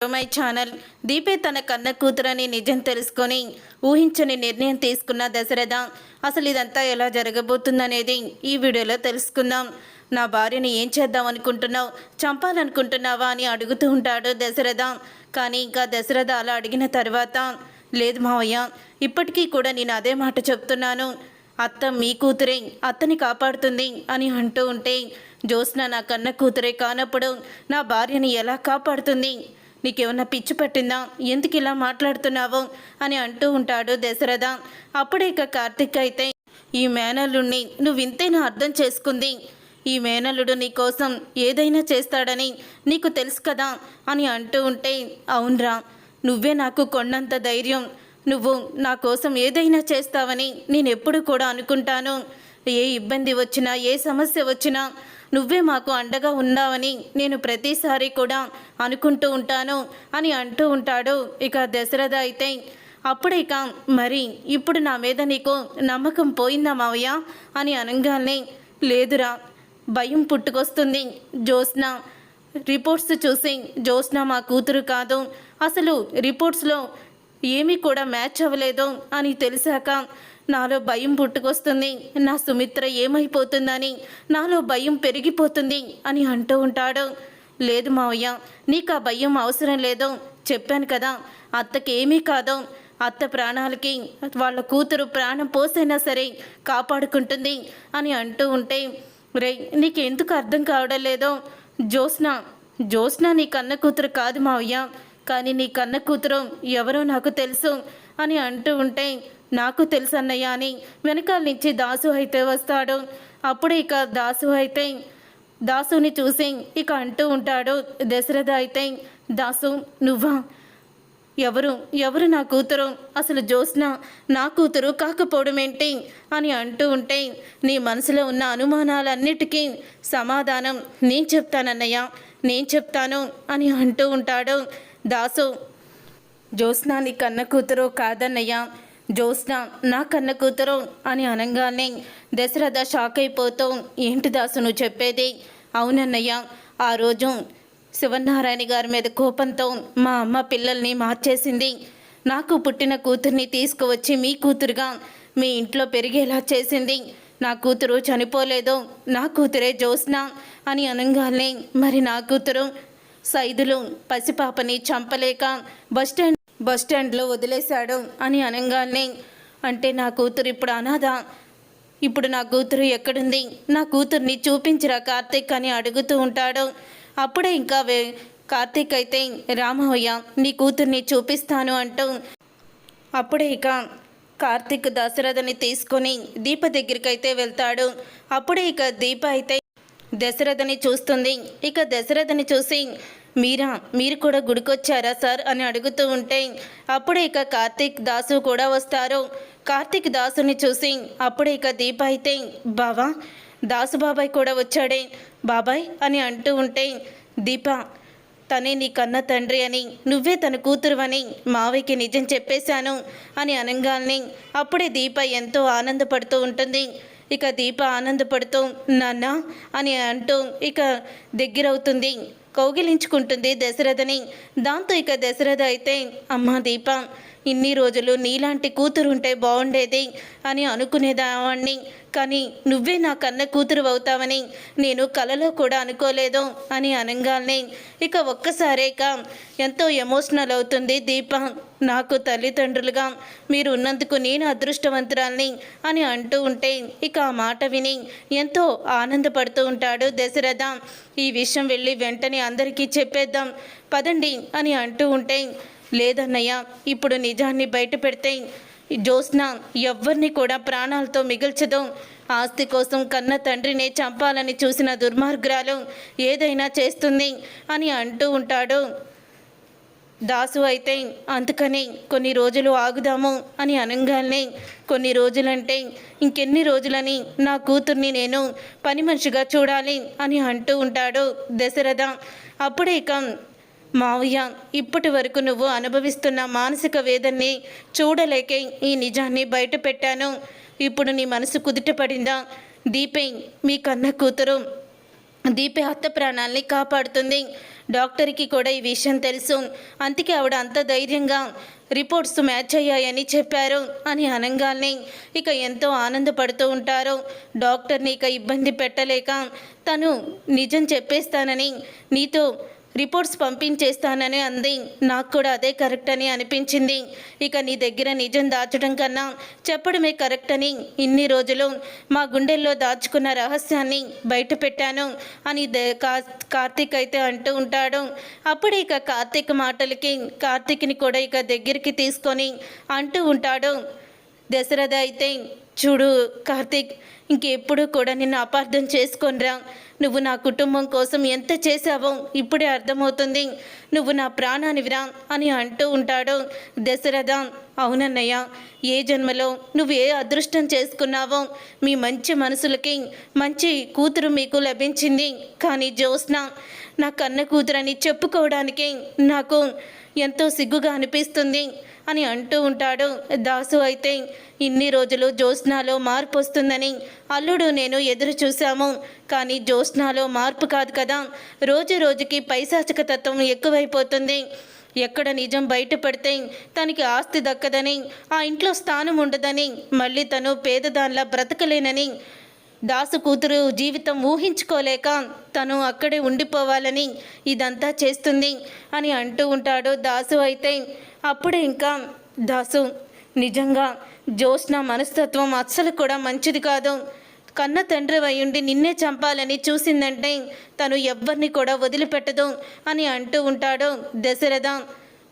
My channel. దీపే తన కన్న కూతురని నిజం తెలుసుకొని ఊహించని నిర్ణయం తీసుకున్న దశరథ అసలు ఇదంతా ఎలా జరగబోతుందనేది ఈ వీడియోలో తెలుసుకుందాం. నా భార్యని ఏం చేద్దాం అనుకుంటున్నావు, చంపాలనుకుంటున్నావా అని అడుగుతూ ఉంటాడు దశరథ. కానీ ఇంకా దశరథ అలా అడిగిన తర్వాత, లేదు మావయ్య, ఇప్పటికీ కూడా నేను అదే మాట చెప్తున్నాను, అత్త మీ కూతురే అత్తని కాపాడుతుంది అని అంటూ ఉంటే, జ్యోత్స్న నా కన్న కూతురే కానప్పుడు నా భార్యని ఎలా కాపాడుతుంది, నీకేమన్నా పిచ్చి పట్టిందా, ఎందుకు ఇలా మాట్లాడుతున్నావు అని అంటూ ఉంటాడు దశరథ. అప్పుడే ఇక కార్తిక్ అయితే, ఈ మేనల్లుడిని నువ్వు ఇంతేనా అర్థం చేసుకుంది, ఈ మేనల్లుడు నీ కోసం ఏదైనా చేస్తాడని నీకు తెలుసు కదా అని అంటూ ఉంటే, అవునరా, నువ్వే నాకు కొండంత ధైర్యం, నువ్వు నా కోసం ఏదైనా చేస్తావని నేను ఎప్పుడు కూడా అనుకుంటాను, ఏ ఇబ్బంది వచ్చినా ఏ సమస్య వచ్చినా నువ్వే మాకు అండగా ఉన్నావని నేను ప్రతిసారి కూడా అనుకుంటూ ఉంటాను అని అంటూ ఉంటాడు ఇక దశరథ అయితే. అప్పుడే ఇక, మరి ఇప్పుడు నా మీద నీకు నమ్మకం పోయిందా మావయ్య అని అనగానే, లేదురా, భయం పుట్టుకొస్తుంది, జ్యోత్స్న రిపోర్ట్స్ చూసి జ్యోత్స్న మా కూతురు కాదు, అసలు రిపోర్ట్స్లో ఏమీ కూడా మ్యాచ్ అవ్వలేదు అని తెలిసాక నాలో భయం పుట్టుకొస్తుంది, నా సుమిత్ర ఏమైపోతుందని నాలో భయం పెరిగిపోతుంది అని అంటూ ఉంటాడు. లేదు మావయ్య, నీకు ఆ భయం అవసరం లేదు, చెప్పాను కదా, అత్తకి ఏమీ కాదు, అత్త ప్రాణాలకి వాళ్ళ కూతురు ప్రాణం పోసైనా సరే కాపాడుకుంటుంది అని అంటూ ఉంటే, రే, నీకు ఎందుకు అర్థం కావడం లేదో, జ్యోత్స్న నీ కన్న కూతురు కాదు మావయ్య, కానీ నీ కన్న కూతురు ఎవరో నాకు తెలుసు అని అంటూ ఉంటే, నాకు తెలుసు అన్నయ్య అని వెనకాల నుంచి దాసు అయితే వస్తాడు. అప్పుడే ఇక దాసు అయితే దాసుని చూసి ఇక అంటూ ఉంటాడు దశరథ అయితే, దాసు నువ్వా, ఎవరు నా కూతురు, అసలు జ్యోత్స్న నా కూతురు కాకపోవడం ఏంటి అని అంటూ ఉంటే, నీ మనసులో ఉన్న అనుమానాలన్నిటికీ సమాధానం నేను చెప్తానన్నయ్య, నేను చెప్తాను అని అంటూ ఉంటాడు దాసు. జ్యోత్స్న నీ కన్న కూతురు కాదన్నయ్య, జ్యోత్స్న నా కన్న కూతురు అని అనగానే దశరథ షాక్ అయిపోతూ, ఏంటి దాసు నువ్వు చెప్పేది, అవునన్నయ్య, ఆ రోజు శివనారాయణ గారి మీద కోపంతో మా అమ్మ పిల్లల్ని మార్చేసింది, నాకు పుట్టిన కూతుర్ని తీసుకువచ్చి మీ కూతురుగా మీ ఇంట్లో పెరిగేలా చేసింది, నా కూతురు చనిపోలేదు, నా కూతురే జ్యోత్స్న అని అనగానే, మరి నా కూతురు సైదులు పసిపాపని చంపలేక బస్టాండ్లో వదిలేశాడు అని అనగానే, అంటే నా కూతురు ఇప్పుడు అనాథ, ఇప్పుడు నా కూతురు ఎక్కడుంది, నా కూతుర్ని చూపించరా కార్తీక్ అని అడుగుతూ ఉంటాడు. అప్పుడే ఇంకా కార్తీక్ అయితే, రామయ్య నీ కూతుర్ని చూపిస్తాను అంటూ అప్పుడే ఇక కార్తీక్ దశరథని తీసుకొని దీప దగ్గరికి అయితే వెళ్తాడు. అప్పుడే ఇక దీప అయితే దశరథని చూస్తుంది. ఇక దశరథని చూసి, మీరు కూడా గుడికొచ్చారా సార్ అని అడుగుతూ ఉంటే, అప్పుడే ఇక కార్తీక్ దాసు కూడా వస్తారు. కార్తీక్ దాసుని చూసి అప్పుడే ఇక దీప అయితే, బావా, దాసు బాబాయ్ కూడా వచ్చాడే బాబాయ్ అని అంటూ ఉంటే, దీప, తనే నీ కన్న తండ్రి అని, నువ్వే తన కూతురు అని మావయ్యకి నిజం చెప్పేశాను అని అనగానే అప్పుడే దీప ఎంతో ఆనందపడుతూ ఉంటుంది. ఇక దీప ఆనందపడుతూ, నాన్న అని అంటూ ఇక దగ్గరవుతుంది, కౌగిలించుకుంటుంది దశరథని. దాంతో ఇక దశరథ అయితే, అమ్మా దీప, ఇన్ని రోజులు నీలాంటి కూతురు ఉంటే బాగుండేది అని అనుకునేదావాణ్ణి, కానీ నువ్వే నా కన్న కూతురు అవుతావని నేను కలలో కూడా అనుకోలేదు అని అనగానే ఇక ఒక్కసారిక ఎంతో ఎమోషనల్ అవుతుంది దీప. నాకు తల్లిదండ్రులుగా మీరు ఉన్నందుకు నేను అదృష్టవంతురాల్ని అని అంటూ ఉంటే ఇక ఆ మాట విని ఎంతో ఆనందపడుతూ ఉంటాడు దశరథ. ఈ విషయం వెళ్ళి వెంటనే అందరికీ చెప్పేద్దాం పదండి అని అంటూ ఉంటే, లేదన్నయ్య, ఇప్పుడు నిజాన్ని బయట పెడితే జ్యోత్స్న ఎవ్వరిని కూడా ప్రాణాలతో మిగిల్చదు, ఆస్తి కోసం కన్న తండ్రినే చంపాలని చూసిన దుర్మార్గురాలు ఏదైనా చేస్తుంది అని అంటూ ఉంటాడు దాసు అయితే. అందుకని కొన్ని రోజులు ఆగుదాము అని అనగానే, కొన్ని రోజులంటే ఇంకెన్ని రోజులని నా కూతుర్ని నేను పని మనిషిగా చూడాలి అని అంటూ ఉంటాడు దశరథ. అప్పుడే ఇక, మావయ్య, ఇప్పటి వరకు నువ్వు అనుభవిస్తున్న మానసిక వేదన్ని చూడలేకే ఈ నిజాన్ని బయట పెట్టాను, ఇప్పుడు నీ మనసు కుదుటపడిందా, దీపే మీ కన్న కూతురు దీపే అత్త ప్రాణాల్ని కాపాడుతుంది. డాక్టర్కి కూడా ఈ విషయం తెలుసు. అందుకే ఆవిడ అంత ధైర్యంగా రిపోర్ట్స్ మ్యాచ్ అయ్యాయని చెప్పారు అని అనగానే ఇక ఎంతో ఆనందపడుతూ ఉంటారు. డాక్టర్ని ఇక ఇబ్బంది పెట్టలేక తను నిజం చెప్పేస్తానని, నీతో రిపోర్ట్స్ పంపించేస్తానని అంది. నాకు కూడా అదే కరెక్ట్ అని అనిపించింది. ఇక నీ దగ్గర నిజం దాచడం కన్నా చెప్పడమే కరెక్ట్ అని ఇన్ని రోజులు మా గుండెల్లో దాచుకున్న రహస్యాన్ని బయట పెట్టాను అని కార్తీక్ అయితే అంటూ ఉంటాడు. అప్పుడు ఇక కార్తీక్ మాటలకి కార్తీక్ని కూడా ఇక దగ్గరికి తీసుకొని అంటూ ఉంటాడు దశరథ అయితే, చూడు కార్తీక్, ఇంకెప్పుడు కూడా నిన్ను అపార్థం చేసుకోనరా. నువ్వు నా కుటుంబం కోసం ఎంత చేశావో ఇప్పుడే అర్థమవుతుంది. నువ్వు నా ప్రాణానివిరా అని అంటూ ఉంటాడు దశరథ. అవునన్నయ్య, ఏ జన్మలో నువ్వు ఏ అదృష్టం చేసుకున్నావో మీ మంచి మనసులకి మంచి కూతురు మీకు లభించింది. కానీ జ్యోత్స్న నా కన్న కూతురని చెప్పుకోవడానికి నాకు ఎంతో సిగ్గుగా అనిపిస్తుంది అని అంటూ ఉంటాడు దాసు. అయితే ఇన్ని రోజులు జ్యోత్స్నాలో మార్పు వస్తుందని అల్లుడు నేను ఎదురు చూశాము. కానీ జ్యోత్స్నాలో మార్పు కాదు కదా, రోజు రోజుకి పైశాచిక తత్వం ఎక్కువైపోతుంది. ఎక్కడ నిజం బయటపడితే తనకి ఆస్తి దక్కదని, ఆ ఇంట్లో స్థానం ఉండదని, మళ్ళీ తను పేదదానిలా బ్రతకలేనని, దాసు కూతురు జీవితం ఊహించుకోలేక తను అక్కడే ఉండిపోవాలని ఇదంతా చేస్తుంది అని అంటూ ఉంటాడు దాసు. అయితే అప్పుడే ఇంకా దాసు, నిజంగా జ్యోత్స్న మనస్తత్వం అస్సలు కూడా మంచిది కాదు. కన్న తండ్రి అయ్యుండి నిన్నే చంపాలని చూసిందంటే తను ఎవ్వరిని కూడా వదిలిపెట్టదు అని అంటూ ఉంటాడు దశరథ.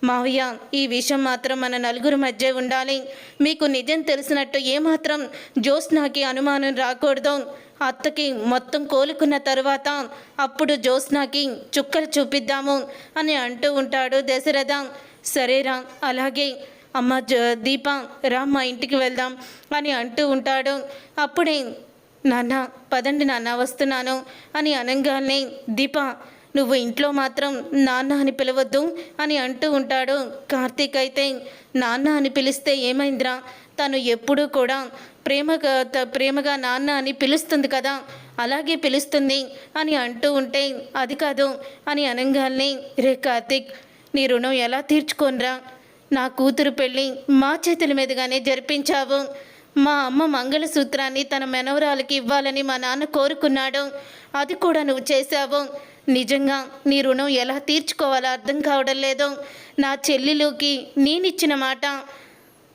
మావయ్య, ఈ విషయం మాత్రం మన నలుగురు మధ్య ఉండాలి. మీకు నిజం తెలిసినట్టు ఏమాత్రం జ్యోత్స్నాకి అనుమానం రాకూడదు. అత్తకి మొత్తం కోలుకున్న తరువాత అప్పుడు జ్యోత్స్నాకి చుక్కలు చూపిద్దాము అని అంటూ ఉంటాడు దశరథ. సరేరా, అలాగే అమ్మ దీప రా, మా ఇంటికి వెళ్దాం అని అంటూ ఉంటాడు. అప్పుడే నాన్న పదండి నాన్న వస్తున్నాను అని అనగానే దీప, నువ్వు ఇంట్లో మాత్రం నాన్న అని పిలవద్దు అని అంటూ ఉంటాడు కార్తీక్. అయితే నాన్న అని పిలిస్తే ఏమైందిరా, తను ఎప్పుడూ కూడా ప్రేమగా నాన్న అని పిలుస్తుంది కదా, అలాగే పిలుస్తుంది అని అంటూ ఉంటే అది కాదు అని అనగానే, రే కార్తీక్, నీ రుణం ఎలా తీర్చుకోనరా. నా కూతురు పెళ్ళి మా చేతుల మీదుగానే జరిపించావు. మా అమ్మ మంగళసూత్రాన్ని తన మనవరాలకి ఇవ్వాలని మా నాన్న కోరుకున్నాడు, అది కూడా నువ్వు చేశావు. నిజంగా నీ రుణం ఎలా తీర్చుకోవాలో అర్థం కావడం లేదు. నా చెల్లెలుకి నేనిచ్చిన మాట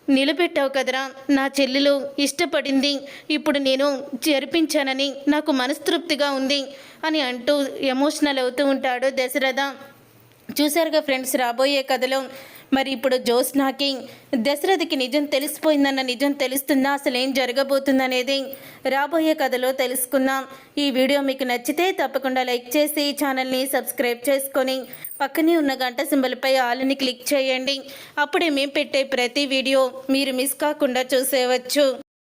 నిలబెట్టావు కదరా. నా చెల్లెలు ఇష్టపడింది, ఇప్పుడు నేను జరిపించానని నాకు మనస్తృప్తిగా ఉంది అని అంటూ ఎమోషనల్ అవుతూ ఉంటాడు దశరథ. చూసారుగా ఫ్రెండ్స్, రాబోయే కథలో మరి ఇప్పుడు జ్యోత్స్నాకి దశరథకి నిజం తెలిసిపోయిందన్న నిజం తెలుస్తుందా, అసలు ఏం జరగబోతుందనేది రాబోయే కథలో తెలుసుకుందాం. ఈ వీడియో మీకు నచ్చితే తప్పకుండా లైక్ చేసి ఛానల్ని సబ్స్క్రైబ్ చేసుకొని పక్కనే ఉన్న గంట సింబల్పై ఆల్ని క్లిక్ చేయండి. అప్పుడే మేము పెట్టే ప్రతి వీడియో మీరు మిస్ కాకుండా చూసేయవచ్చు.